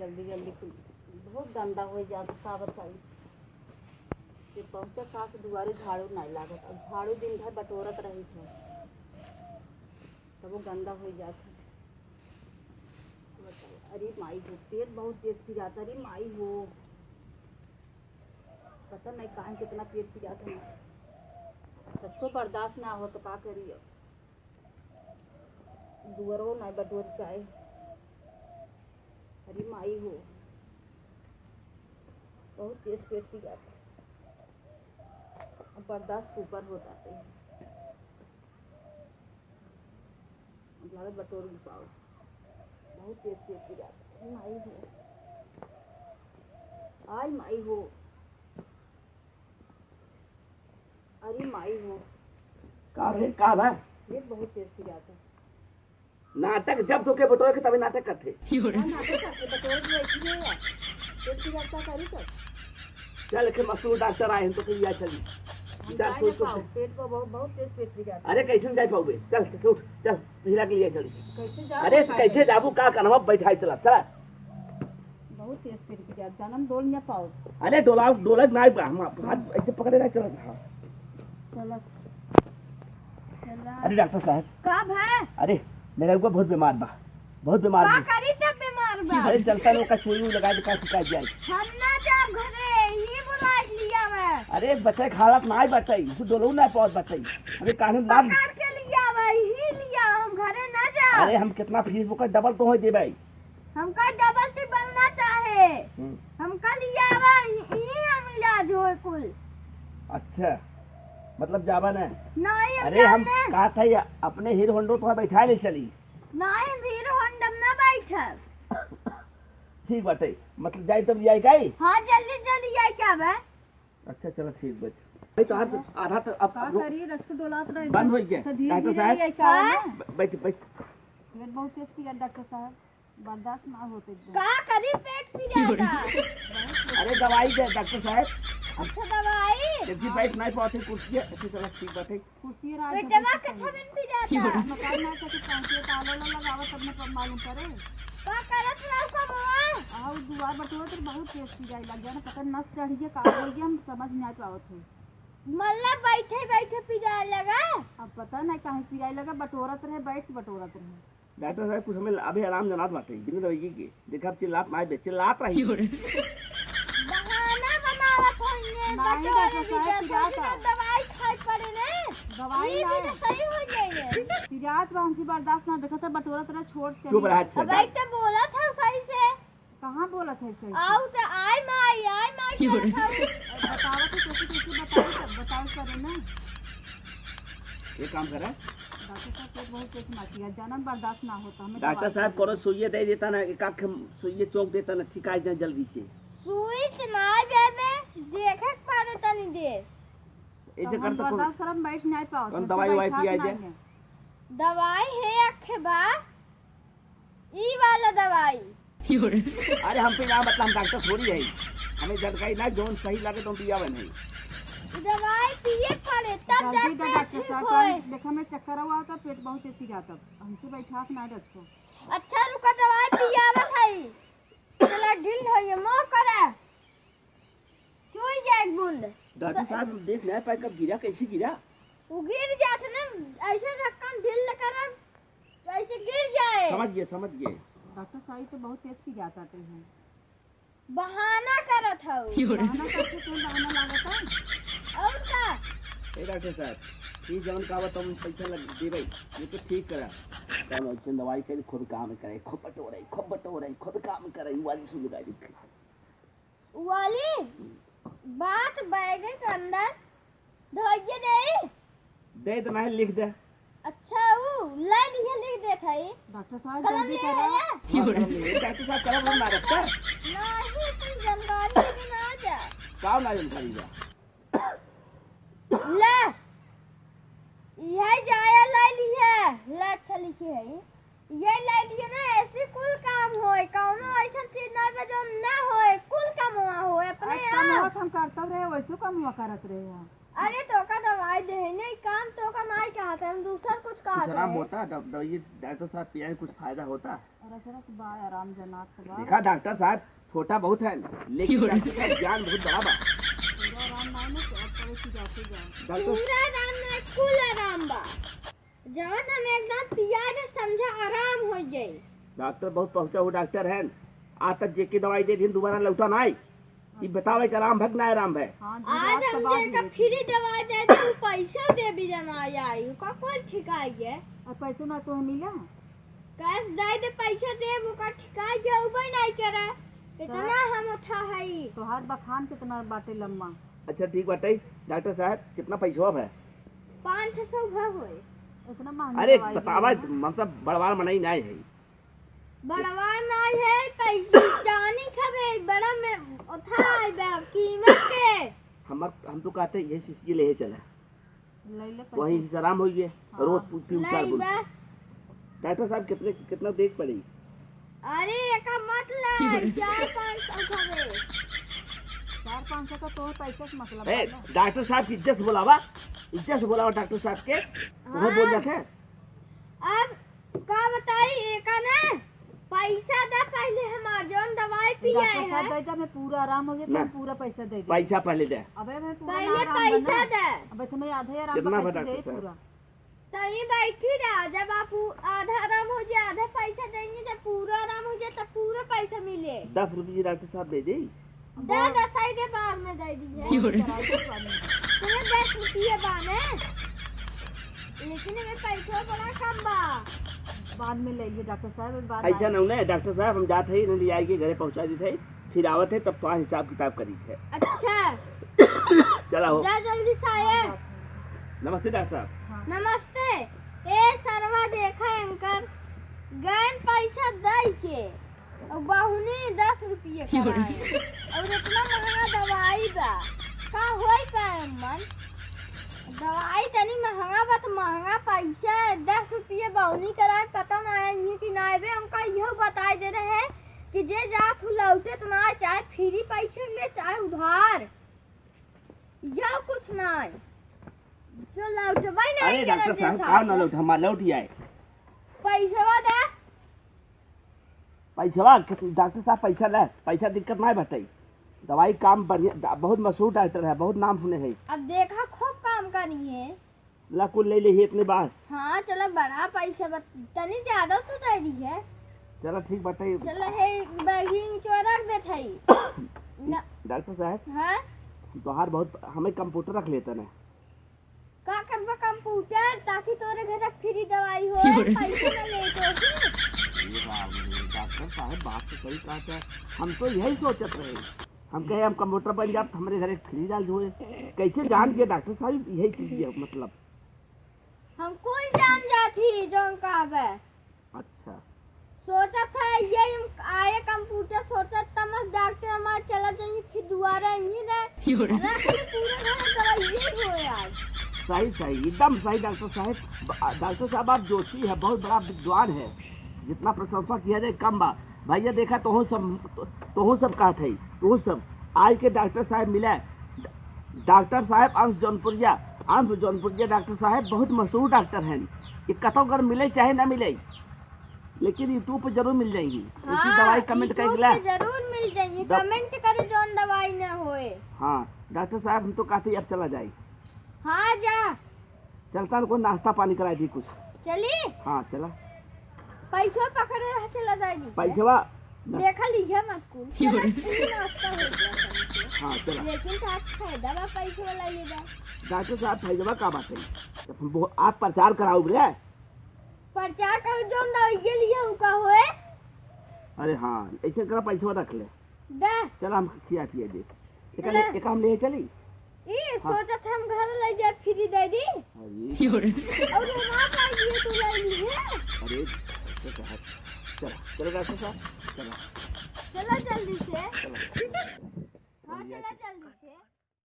जल्दी जल्दी बहुत गंदा हो जाता का बताई कि पहुँचा का के दुआरे झाड़ू नहीं लागत अब झाड़ू दिन भर बटोरत रही थे तब वो गंदा हो जाता। अरे माई हो पेट बहुत तेज पी जाता। अरे माई हो पता नहीं कहाँ कितना पेट पी जाता है सबको बर्दाश्त ना हो तो का करिए दुआरो नहीं बटोर चाहे। अरे माई हो बहुत तेज पेट पी जाता अब बर्दाश्त ऊपर हो जाते हैं लागत बटोर नहीं पाओ बहुत तेज पेट पी जाता। माई हो आई माई हो अरे माई हो का बा ये बहुत तेज पी जाता नाटक जब तो के बटोरे के तभी नाटक करते नाटक करते बटोर भी ऐसी है तेज पी जाता करी सब चल के मसूर डॉक्टर आए हैं तो कहिया चली हम चल जा कोई नहीं पाओ पेट को बहुत तेज पेट पी जाता। अरे कैसे जाए पाओगे चल उठ चल महिला के लिए चली कैसे जा अरे कैसे जाबू का करवा बैठाई चला चला बहुत तेज पेट पी जाता जानम डोल नहीं पाओ। अरे डोला ना हम हाथ ऐसे पकड़े ना चला चला चला अरे डॉक्टर साहब कब है अरे मेरा को बहुत बीमार बा बहुत बीमार का बा करी तब बीमार बा अरे चलता लोग का सुई लगा दे का शिकायत जाए हम ना जाब घरे ही बुला लिया मैं अरे बच्चे हालत ना बताई तू डोलू ना पहुंच बताई अरे काहे ना पकड़ के लिया भाई ही लिया हम घरे ना जा। अरे हम कितना फीस बुक डबल तो हो दे भाई हमका डबल टी बनना चाहे हमका लिया भाई ही हम इलाज हो कुल। अच्छा मतलब जावा ना नहीं अरे हम कहा था ये अपने हीरो होंडो तो बैठा ले चली नहीं भीड़ होंडम ना बैठब ठीक बात है मतलब जाए तब जाए गई हाँ जल्दी जल्दी आई क्या बे। अच्छा चलो ठीक बच भाई तो आधा तो अब का करी रचको डोलात रहे बंद हो गया तो धीरे डॉक्टर धीरे आई साहब क्या है बैठ बैठ पेट बहुत तेज पी डॉक्टर साहब बर्दाश्त ना होते का करी पेट पी जाता। अरे दवाई दे डॉक्टर साहब अच्छा दवाई जल्दी बैठ नहीं पाते कुर्सी अच्छी तरह ठीक बात है कुर्सी रात पेटवा के थबिन पी जाता मकान ना के पांचे ताला लगावा तब न मालूम करे का करत रहो का आओ दुआर बटोर तो बहुत तेज पी जाए लग जाना पता नस चढ़ गया का हो गया हम समझ नहीं पावत है मल्ला बैठे बैठे पी जाए लगा अब पता नहीं कहां पी जाए लगा बटोरत रहे बैठ बटोरत रहे। डॉक्टर साहब कुछ हमें अभी आराम जनात बाटे बिना दवाई की देखा चिल्लात मार दे चिल्लात रही बहाना बनावत होइए बटोरे भी जाता दवाई खाई पड़े ने दवाई ना सही हो जाए पिरात हमसे बर्दाश्त ना देखा था बटोरत रहे छोड़ चली चुप रहा अच्छा अब एक तो बोला था सही से कहां बोला था सही आओ तो आई माई बताओ तो कैसे बताओ करे ना ये काम करा डॉक्टर साहब पेट बहुत तेज मारती है जानम बर्दाश्त ना होता हमें डॉक्टर साहब करो सुइए दे देता ना एक आंख सुइए चौक देता ना ठीक आ जाए जल्दी से सुई ना बेबे देखे पारे तनी दे ऐसे करता बर्दाश्त करम बैठ नहीं पाओ कौन दवाई वाई पिया जाए दवाई है अखे बा ई वाला दवाई अरे हम पे ना मतलब हम डॉक्टर थोड़ी है हमें जानकारी ना जोन सही लगे तो पिया नहीं दवाई पिए पड़े तब जाके डॉक्टर साहब देखा मैं चक्कर हुआ था पेट बहुत तेज जाता हमसे बैठा ना रखो। अच्छा रुका दवाई पियावा भाई चला ढिल हो ये मोह करे चुई जाए बूंद डॉक्टर साहब देख नहीं पाए कब गिरा कैसे गिरा वो गिर जाते ना ऐसे ढक्कन ढिल कर ऐसे गिर जाए समझ गए डॉक्टर साहब तो बहुत तेज पी जाता है बहाना करत हूं बहाना करके तो बहाना लागता और का ए डॉक्टर साहब ठीक जवन का तुम पैसा लग दे भाई ये तो ठीक करा तब अच्छे दवाई के खुद काम करे खुद बटोरे खुद काम करे वाली सुन लगा दी वाली बात बैगे के अंदर धोइए दे तो मैं लिख दे अच्छा वो लाइन ये लिख दे था डॉक्टर साहब जल्दी करो डॉक्टर साहब करो ना रखता नहीं तुम जानकारी भी ना जा का ना जानकारी जा ले यह जाया लाई लिया ले अच्छा लिखे है ये लाई लिया ना ऐसे कुल काम होए कौनो ऐसा चीज ना पे जो ना होए कुल काम हुआ होए अपने आप हम करते रहे वैसे कम हुआ करत रहे हैं। अरे तो का दवाई देने काम तो का मार के हाथ हम दूसर कुछ कहा कुछ आराम होता दवाई डॉक्टर साहब पिया कुछ फायदा होता? और ऐसा तो बा आराम जनात से बा देखा डॉक्टर साहब छोटा बहुत है लेकिन डॉक्टर साहब ज्ञान बहुत बड़ा बा। पूरा आराम नहीं ना तो अब करे की जाते जाए। डॉक्टर पूरा आराम ना स्कूल आराम बा जवन हम एकदम पिया के समझा आराम हो जाए। डॉक्टर बहुत पहुंचा हुआ डॉक्टर है। आज तक जे की दवाई दे दी दोबारा लौटा ना आई। ये बतावे कि आराम भग ना आराम है। हाँ आज हम जेका फ्री दवाई दे दे वो पैसा दे भी जना आई का कोई ठिकाई है और पैसे ना तो मिला कैश दे दे पैसा दे वो का ठिकाई के उबे नहीं करे इतना हम उठा है तो हाथ बखान कितना बाटे लम्मा। अच्छा ठीक बताइए डॉक्टर साहब कितना पैसा है? 500 घर होए इतना महंगा अरे दवाई बतावा दिया। मतलब बड़वार मनाई नहीं है। बड़वा नहीं है पैसा जानी खबे बड़ा में उठा है कीमत के हम तो कहते ये शीशी ले चला ले ले वही पैसे। से आराम हो गए हाँ। रोज पूछती उचार नहीं बोल। बा डॉक्टर साहब कितना देख पड़ी? अरे का मतलब 4-5 खबे 4-5 का तो पैसे का मतलब ए, है ना। डॉक्टर साहब की इज्जत से बोलावा डॉक्टर साहब के तुम्हें बोल रखे। अब का बताई एका ना पैसा दे पहले हमार जोन दवाई पिया डॉक्टर है साहब दे जब मैं पूरा आराम हो गया तो ना। हम पूरा पैसा दे दे। पैसा पहले दे। अबे मैं पूरा पहले आराम पैसा बना। दे अबे तुम्हें आधे आराम कितना का बता पैसा दे डॉक्टर साहब? पूरा। तभी बैठी रहा जब आप आधा आराम हो जाए आधा पैसा देंगे जब पूरा आराम हो जाए तब पूरा पैसा मिले 10 रुपये डॉक्टर साहब दे दी। दे दसाई के बाद में दे दीजिए तुम्हें 10 रुपये बाने लेकिन हमें पैसा बड़ा कम बा बाद में ले लिए डॉक्टर साहब बाद ऐसा नहीं है डॉक्टर साहब हम जाते ही ले आएंगे घरे पहुंचा दी थे फिर आवत है तब तो हिसाब किताब करी थे। अच्छा चला हो जा जल्दी से आए नमस्ते डॉक्टर साहब। नमस्ते ए सरवा देखा अंकल गैन पैसा दे के और बहुनी 10 रुपये कराए और इतना महंगा दवाई बा का होई पाए मन दवाई तनी महंगा बा तो महंगा पैसा 10 रुपये बहुनी कराए पता ना है ये कि ना आवे उनका यह बताए दे रहे हैं कि जे जात लौटे तो ना चाहे फ्री पैसे ले चाहे उधार यह कुछ ना जो लौटबा नहीं अरे डॉक्टर साहब कहाँ ना लौट हमारा लौट ही आए पैसा दे पैसा डॉक्टर साहब पैसा ले पैसा दिक्कत नहीं बताई दवाई काम बढ़िया बहुत मशहूर डॉक्टर है बहुत नाम सुने हैं। अब देखा खूब काम करी है ला कुल ले ली इतने बार। हाँ चलो बड़ा पैसा तनी ज्यादा तो दे दी है चलो ठीक बताइए चलो है बहिन चोरक दे थई डॉक्टर साहब हाँ बाहर बहुत हमें कंप्यूटर रख लेते ना का करबा कंप्यूटर ताकि तोरे घर फ्री दवाई हो पैसा न ले तो डॉक्टर साहब बात तो सही कहा था हम तो यही सोचते रहे हम कहे हम कंप्यूटर बन जाए हमारे घर फ्री डाल दो कैसे जान के डॉक्टर साहब यही चीज है मतलब हम कुल जान जाती जो कहबे अच्छा सोचा था ये आए कंप्यूटर सोचा तम डॉक्टर हमारे चला जाएंगे फिर दोबारा यहीं रहे पूरे घर दवाई हो यार सही सही एकदम सही डॉक्टर साहब आप जोशी है बहुत बड़ा विद्वान है जितना प्रशंसा किया जाए कम बा भैया देखा तो सब कहा थे तो सब आज के डॉक्टर साहब मिला डॉक्टर साहब अंश जौनपुरिया डॉक्टर साहब बहुत मशहूर डॉक्टर हैं ये कतों अगर मिले चाहे ना मिले लेकिन यूट्यूब पे जरूर मिल जाएगी इसी दवाई कमेंट कर गिला जरूर मिल जाएगी कमेंट करे जोन दवाई न होए। हाँ डॉक्टर साहब हम तो कहते अब चला जाए। हाँ जा चलता को नाश्ता पानी करा दी कुछ चली हाँ चला पैसा पकड़े रह चला जाएगी पैसा देखा लीजिए मत कुल नाश्ता हो गया हाँ चला लेकिन तो आप फायदा बा पैसे वाला ये जा डॉक्टर साहब फैजवा का बात है आप प्रचार कराओगे प्रचार कर जो ये लिए उका होए अरे हाँ ऐसे करा पैसा रख ले दे चल हम खिया दे एक हम ले चली ई सोचा था हम घर ले जाए फ्री दे दी और वहां पर ये तो ले ली है अरे चलो डॉक्टर साहब चलो चला जल्दी से चलो हाँ चला जल्दी से